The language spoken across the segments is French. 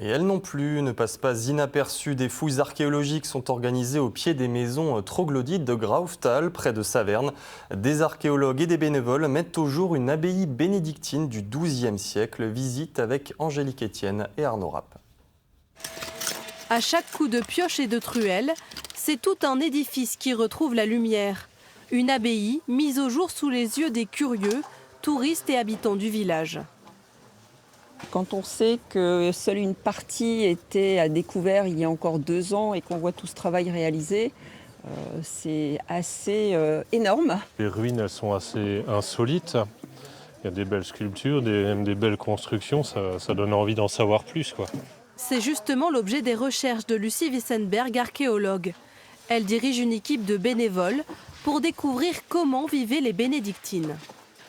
Et elles non plus ne passent pas inaperçues. Des fouilles archéologiques sont organisées au pied des maisons troglodytes de Graufthal, près de Saverne. Des archéologues et des bénévoles mettent au jour une abbaye bénédictine du XIIe siècle. Visite avec Angélique Etienne et Arnaud Rapp. À chaque coup de pioche et de truelle, c'est tout un édifice qui retrouve la lumière. Une abbaye mise au jour sous les yeux des curieux, touristes et habitants du village. Quand on sait que seule une partie était à découvert il y a encore 2 ans et qu'on voit tout ce travail réalisé, c'est assez énorme. Les ruines, elles sont assez insolites. Il y a des belles sculptures, même des belles constructions. Ça donne envie d'en savoir plus, quoi. C'est justement l'objet des recherches de Lucie Wissenberg, archéologue. Elle dirige une équipe de bénévoles pour découvrir comment vivaient les bénédictines.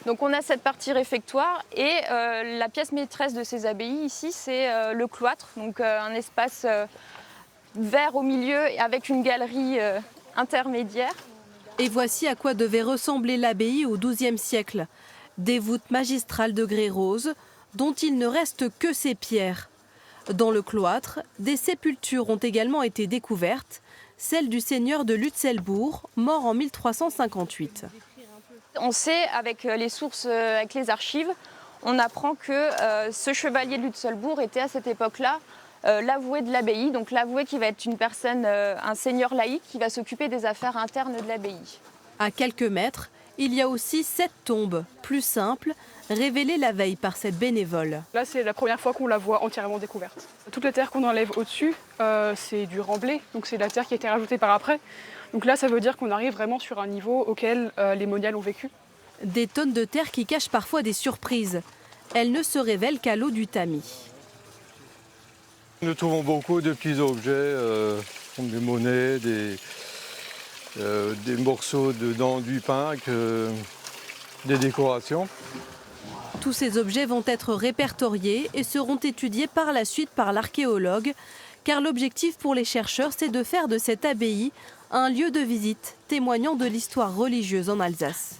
Donc on a cette partie réfectoire et la pièce maîtresse de ces abbayes ici, c'est le cloître, donc un espace vert au milieu avec une galerie intermédiaire. Et voici à quoi devait ressembler l'abbaye au XIIe siècle. Des voûtes magistrales de grès rose dont il ne reste que ces pierres. Dans le cloître, des sépultures ont également été découvertes, celle du seigneur de Lutzelbourg, mort en 1358. On sait, avec les sources, avec les archives, on apprend que ce chevalier de Lutzelbourg était à cette époque-là l'avoué de l'abbaye, donc l'avoué qui va être une personne, un seigneur laïque qui va s'occuper des affaires internes de l'abbaye. À quelques mètres, il y a aussi 7 tombes, plus simples, révélées la veille par cette bénévole. Là, c'est la première fois qu'on la voit entièrement découverte. Toute la terre qu'on enlève au-dessus, c'est du remblai, donc c'est de la terre qui a été rajoutée par après. Donc là, ça veut dire qu'on arrive vraiment sur un niveau auquel les moniales ont vécu. Des tonnes de terre qui cachent parfois des surprises. Elles ne se révèlent qu'à l'eau du tamis. Nous trouvons beaucoup de petits objets, comme des monnaies, des morceaux d'enduit peintre, des décorations. Tous ces objets vont être répertoriés et seront étudiés par la suite par l'archéologue, car l'objectif pour les chercheurs, c'est de faire de cette abbaye un lieu de visite témoignant de l'histoire religieuse en Alsace.